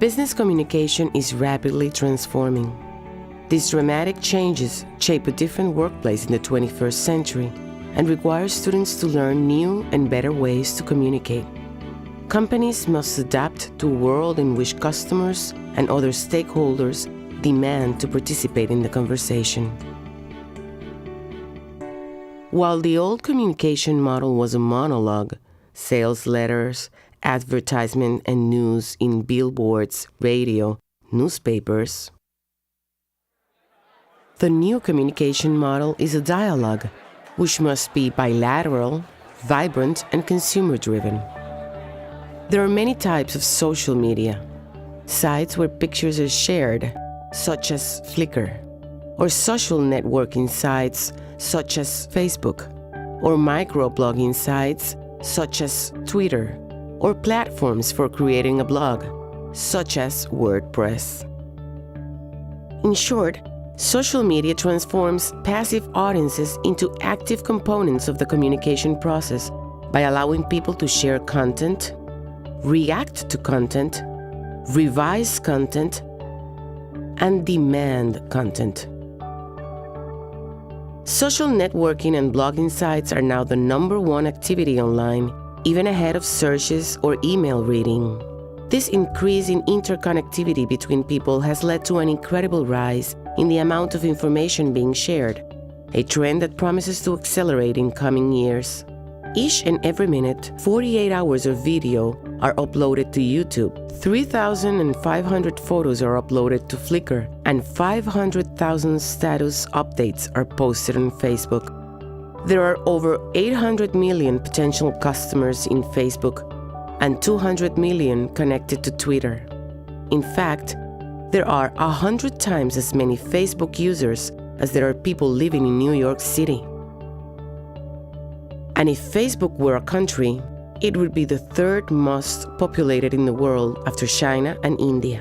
Business communication is rapidly transforming. These dramatic changes shape a different workplace in the 21st century and require students to learn new and better ways to communicate. Companies must adapt to a world in which customers and other stakeholders demand to participate in the conversation. While the old communication model was a monologue, sales letters, advertisement and news in billboards, radio, newspapers, the new communication model is a dialogue, which must be bilateral, vibrant, and consumer-driven. There are many types of social media. Sites where pictures are shared, such as Flickr, or social networking sites, such as Facebook, or microblogging sites, such as Twitter, or platforms for creating a blog, such as WordPress. In short, social media transforms passive audiences into active components of the communication process by allowing people to share content, react to content, revise content, and demand content. Social networking and blogging sites are now the #1 activity online, even ahead of searches or email reading. This increase in interconnectivity between people has led to an incredible rise in the amount of information being shared, a trend that promises to accelerate in coming years. Each and every minute, 48 hours of video are uploaded to YouTube, 3,500 photos are uploaded to Flickr, and 500,000 status updates are posted on Facebook. There are over 800 million potential customers in Facebook and 200 million connected to Twitter. In fact, there are 100 times as many Facebook users as there are people living in New York City. And if Facebook were a country, it would be the third most populated in the world after China and India.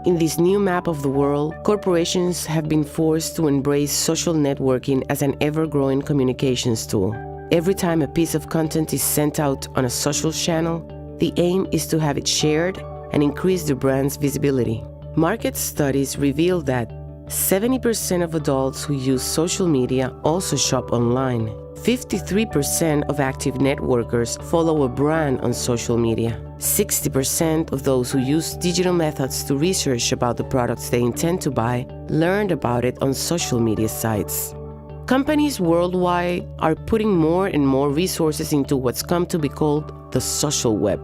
In this new map of the world, corporations have been forced to embrace social networking as an ever-growing communications tool. Every time a piece of content is sent out on a social channel, the aim is to have it shared and increase the brand's visibility. Market studies reveal that 70% of adults who use social media also shop online. 53% of active networkers follow a brand on social media. 60% of those who use digital methods to research about the products they intend to buy learned about it on social media sites. Companies worldwide are putting more and more resources into what's come to be called the social web.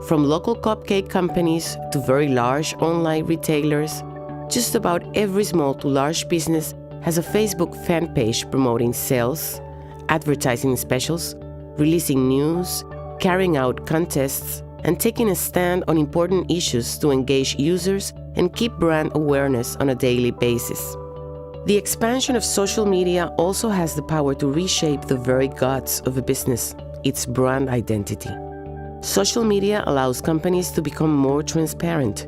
From local cupcake companies to very large online retailers, just about every small to large business has a Facebook fan page promoting sales, advertising specials, releasing news, carrying out contests, and taking a stand on important issues to engage users and keep brand awareness on a daily basis. The expansion of social media also has the power to reshape the very guts of a business, its brand identity. Social media allows companies to become more transparent.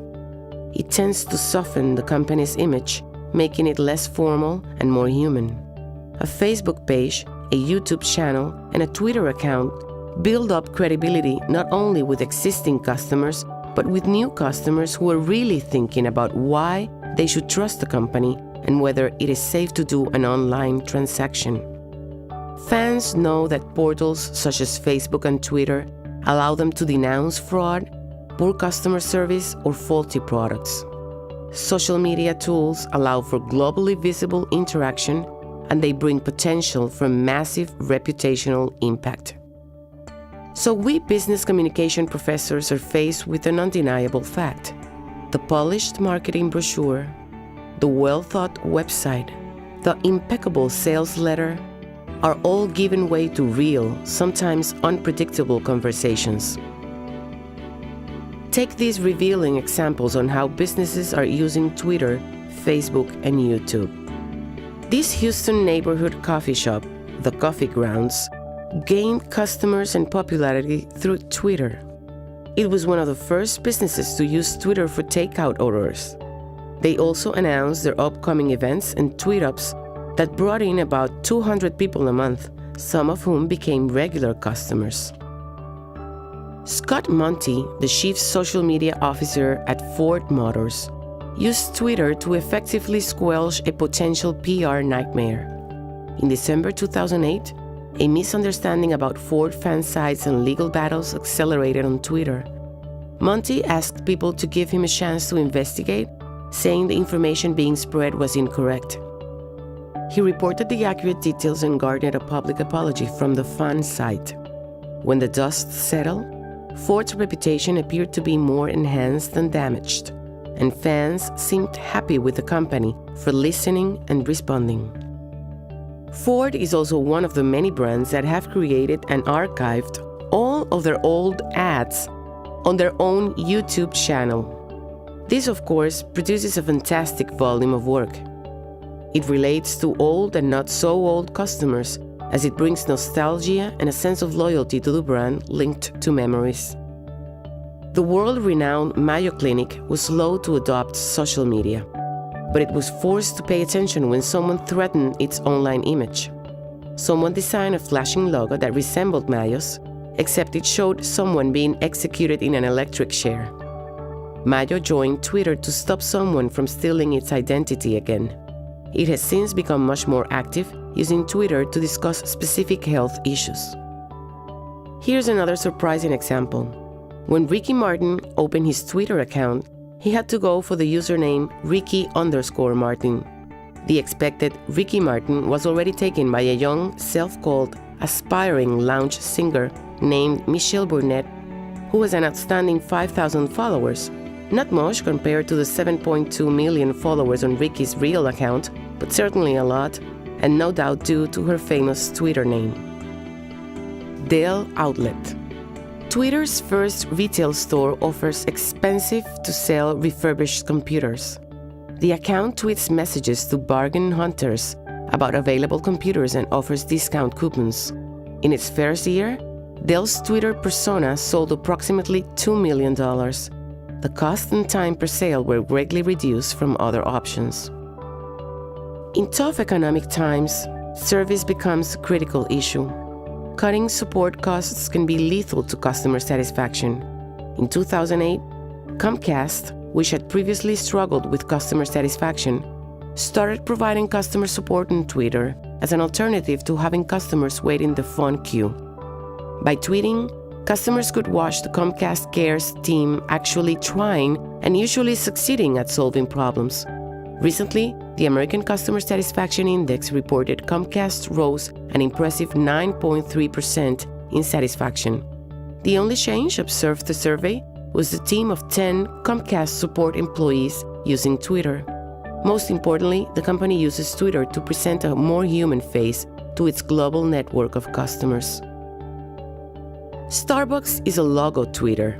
It tends to soften the company's image, making it less formal and more human. A Facebook page, a YouTube channel, and a Twitter account build up credibility not only with existing customers, but with new customers who are really thinking about why they should trust the company and whether it is safe to do an online transaction. Fans know that portals such as Facebook and Twitter allow them to denounce fraud, poor customer service, or faulty products. Social media tools allow for globally visible interaction, and they bring potential for massive reputational impact. So we business communication professors are faced with an undeniable fact. The polished marketing brochure, the well-thought website, the impeccable sales letter are all giving way to real, sometimes unpredictable conversations. Take these revealing examples on how businesses are using Twitter, Facebook, and YouTube. This Houston neighborhood coffee shop, The Coffee Grounds, gained customers and popularity through Twitter. It was one of the first businesses to use Twitter for takeout orders. They also announced their upcoming events and tweet-ups that brought in about 200 people a month, some of whom became regular customers. Scott Monty, the chief social media officer at Ford Motors, used Twitter to effectively squelch a potential PR nightmare. In December 2008, a misunderstanding about Ford fan sites and legal battles accelerated on Twitter. Monty asked people to give him a chance to investigate, saying the information being spread was incorrect. He reported the accurate details and garnered a public apology from the fan site. When the dust settled, Ford's reputation appeared to be more enhanced than damaged, and fans seemed happy with the company for listening and responding. Ford is also one of the many brands that have created and archived all of their old ads on their own YouTube channel. This, of course, produces a fantastic volume of work. It relates to old and not so old customers, as it brings nostalgia and a sense of loyalty to the brand linked to memories. The world-renowned Mayo Clinic was slow to adopt social media, but it was forced to pay attention when someone threatened its online image. Someone designed a flashing logo that resembled Mayo's, except it showed someone being executed in an electric chair. Mayo joined Twitter to stop someone from stealing its identity again. It has since become much more active, using Twitter to discuss specific health issues. Here's another surprising example. When Ricky Martin opened his Twitter account, he had to go for the username Ricky_Martin. The expected Ricky Martin was already taken by a young, self-called, aspiring lounge singer named Michelle Burnett, who has an outstanding 5,000 followers. Not much compared to the 7.2 million followers on Ricky's real account, but certainly a lot, and no doubt due to her famous Twitter name. Dell Outlet. Twitter's first retail store offers expensive-to-sell refurbished computers. The account tweets messages to bargain hunters about available computers and offers discount coupons. In its first year, Dell's Twitter persona sold approximately $2 million. The cost and time per sale were greatly reduced from other options. In tough economic times, service becomes a critical issue. Cutting support costs can be lethal to customer satisfaction. In 2008, Comcast, which had previously struggled with customer satisfaction, started providing customer support on Twitter as an alternative to having customers wait in the phone queue. By tweeting, customers could watch the Comcast Cares team actually trying and usually succeeding at solving problems. Recently, the American Customer Satisfaction Index reported Comcast rose an impressive 9.3% in satisfaction. The only change, observed the survey, was the team of 10 Comcast support employees using Twitter. Most importantly, the company uses Twitter to present a more human face to its global network of customers. Starbucks is a logo Twitter.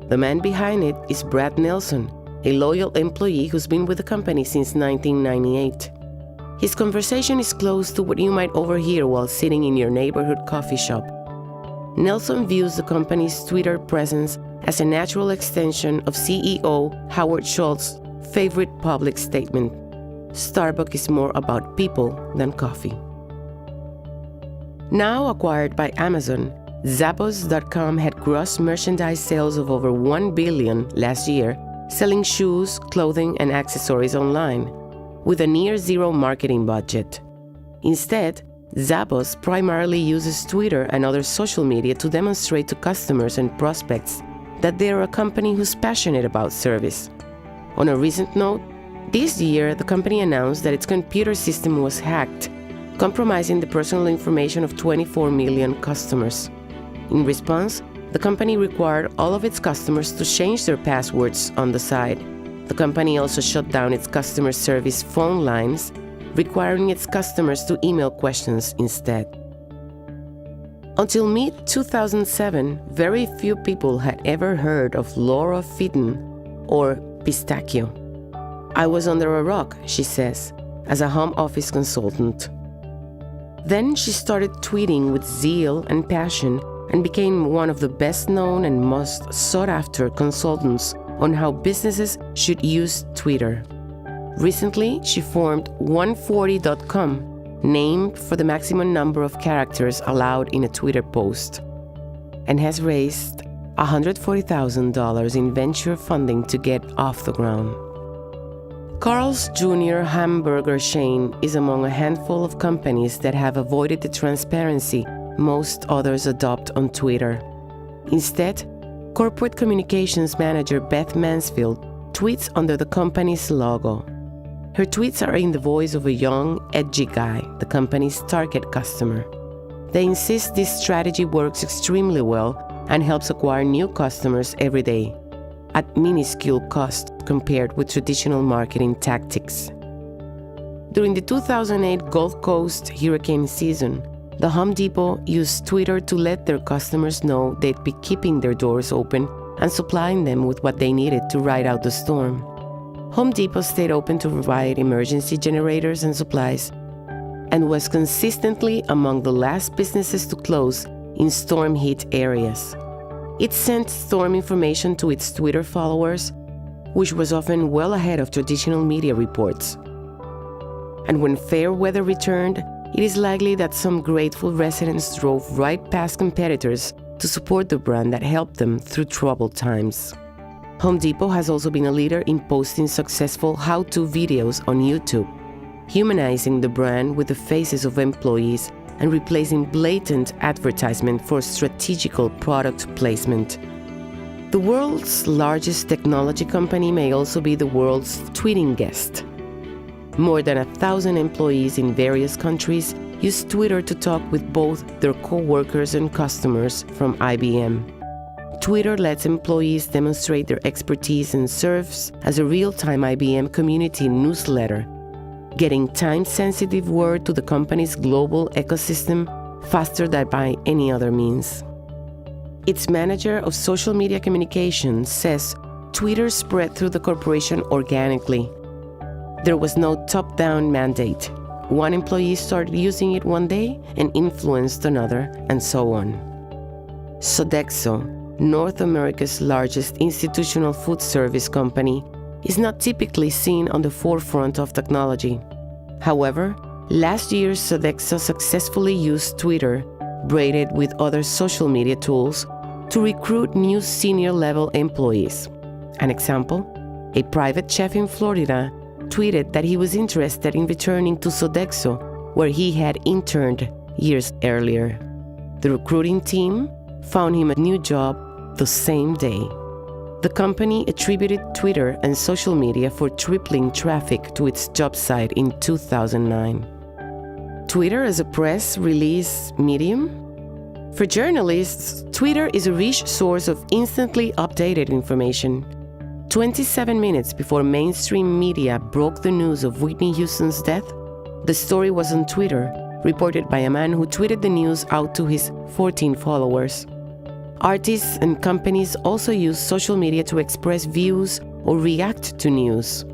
The man behind it is Brad Nelson, a loyal employee who's been with the company since 1998. His conversation is close to what you might overhear while sitting in your neighborhood coffee shop. Nelson views the company's Twitter presence as a natural extension of CEO Howard Schultz's favorite public statement: Starbucks is more about people than coffee. Now acquired by Amazon, Zappos.com had gross merchandise sales of over $1 billion last year, selling shoes, clothing, and accessories online, with a near-zero marketing budget. Instead, Zappos primarily uses Twitter and other social media to demonstrate to customers and prospects that they are a company who's passionate about service. On a recent note, this year the company announced that its computer system was hacked, compromising the personal information of 24 million customers. In response, the company required all of its customers to change their passwords on the site. The company also shut down its customer service phone lines, requiring its customers to email questions instead. Until mid-2007, very few people had ever heard of Laura Fitton or Pistachio. I was under a rock, she says, as a home office consultant. Then she started tweeting with zeal and passion and became one of the best-known and most sought-after consultants on how businesses should use Twitter. Recently, she formed 140.com, named for the maximum number of characters allowed in a Twitter post, and has raised $140,000 in venture funding to get off the ground. Carl's Jr. hamburger chain is among a handful of companies that have avoided the transparency most others adopt on Twitter. Instead, corporate communications manager Beth Mansfield tweets under the company's logo. Her tweets are in the voice of a young, edgy guy, the company's target customer. They insist this strategy works extremely well and helps acquire new customers every day, at minuscule cost compared with traditional marketing tactics. During the 2008 Gulf Coast hurricane season, the Home Depot used Twitter to let their customers know they'd be keeping their doors open and supplying them with what they needed to ride out the storm. Home Depot stayed open to provide emergency generators and supplies, and was consistently among the last businesses to close in storm-hit areas. It sent storm information to its Twitter followers, which was often well ahead of traditional media reports. And when fair weather returned, it is likely that some grateful residents drove right past competitors to support the brand that helped them through troubled times. Home Depot has also been a leader in posting successful how-to videos on YouTube, humanizing the brand with the faces of employees and replacing blatant advertisement for strategical product placement. The world's largest technology company may also be the world's tweeting guest. More than 1,000 employees in various countries use Twitter to talk with both their co-workers and customers from IBM. Twitter lets employees demonstrate their expertise and serves as a real-time IBM community newsletter, getting time-sensitive word to the company's global ecosystem faster than by any other means. Its manager of social media communications says Twitter spread through the corporation organically. There was no top-down mandate. One employee started using it one day and influenced another, and so on. Sodexo, North America's largest institutional food service company, is not typically seen on the forefront of technology. However, last year Sodexo successfully used Twitter, braided with other social media tools, to recruit new senior-level employees. An example, a private chef in Florida tweeted that he was interested in returning to Sodexo, where he had interned years earlier. The recruiting team found him a new job the same day. The company attributed Twitter and social media for tripling traffic to its job site in 2009. Twitter as a press release medium? For journalists, Twitter is a rich source of instantly updated information. 27 minutes before mainstream media broke the news of Whitney Houston's death, the story was on Twitter, reported by a man who tweeted the news out to his 14 followers. Artists and companies also use social media to express views or react to news.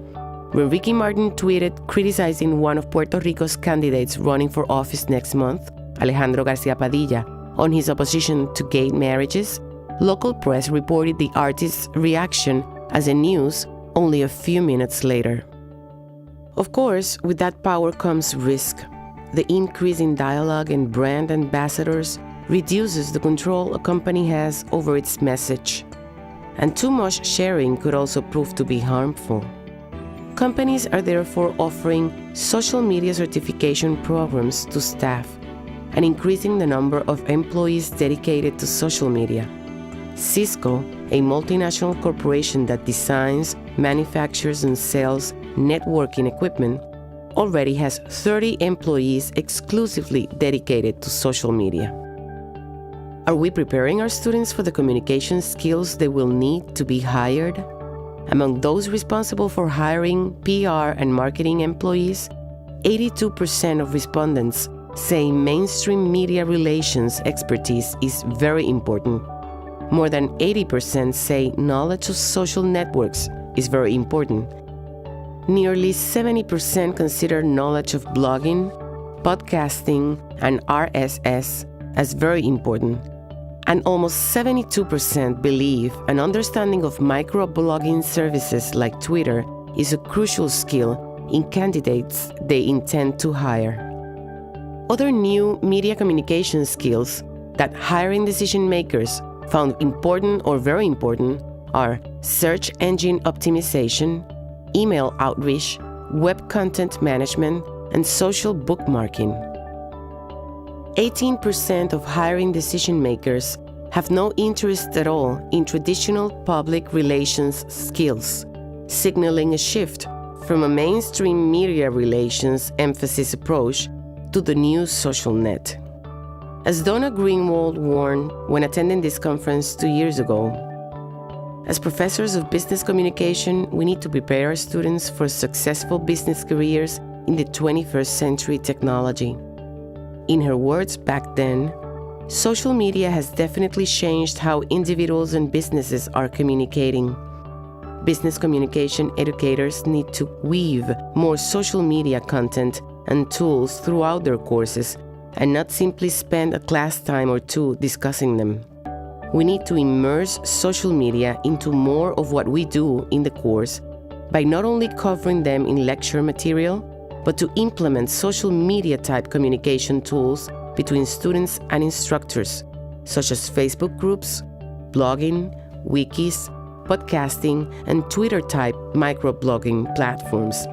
When Ricky Martin tweeted criticizing one of Puerto Rico's candidates running for office next month, Alejandro Garcia Padilla, on his opposition to gay marriages, local press reported the artist's reaction as a news only a few minutes later. Of course, with that power comes risk. The increase in dialogue and brand ambassadors reduces the control a company has over its message. And too much sharing could also prove to be harmful. Companies are therefore offering social media certification programs to staff and increasing the number of employees dedicated to social media. Cisco, a multinational corporation that designs, manufactures, and sells networking equipment, already has 30 employees exclusively dedicated to social media. Are we preparing our students for the communication skills they will need to be hired? Among those responsible for hiring PR and marketing employees, 82% of respondents say mainstream media relations expertise is very important. More than 80% say knowledge of social networks is very important. Nearly 70% consider knowledge of blogging, podcasting, and RSS as very important. And almost 72% believe an understanding of microblogging services like Twitter is a crucial skill in candidates they intend to hire. Other new media communication skills that hiring decision makers Found important or very important are search engine optimization, email outreach, web content management, and social bookmarking. 18% of hiring decision makers have no interest at all in traditional public relations skills, signaling a shift from a mainstream media relations emphasis approach to the new social net. As Donna Greenwald warned when attending this conference 2 years ago, as professors of business communication, we need to prepare our students for successful business careers in the 21st century technology. In her words back then, social media has definitely changed how individuals and businesses are communicating. Business communication educators need to weave more social media content and tools throughout their courses and not simply spend a class time or two discussing them. We need to immerse social media into more of what we do in the course by not only covering them in lecture material, but to implement social media type communication tools between students and instructors, such as Facebook groups, blogging, wikis, podcasting, and Twitter type microblogging platforms.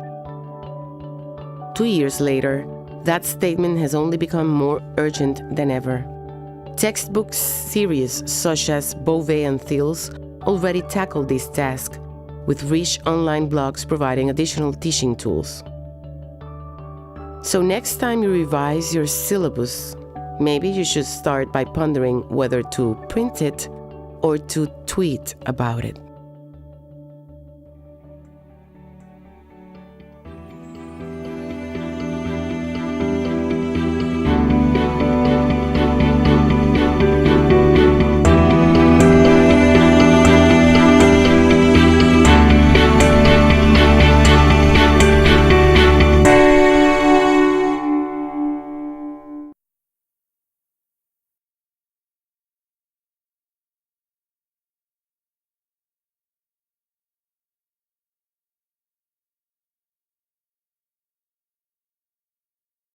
2 years later, that statement has only become more urgent than ever. Textbook series such as Beauvais and Thiel's already tackle this task, with rich online blogs providing additional teaching tools. So next time you revise your syllabus, maybe you should start by pondering whether to print it or to tweet about it.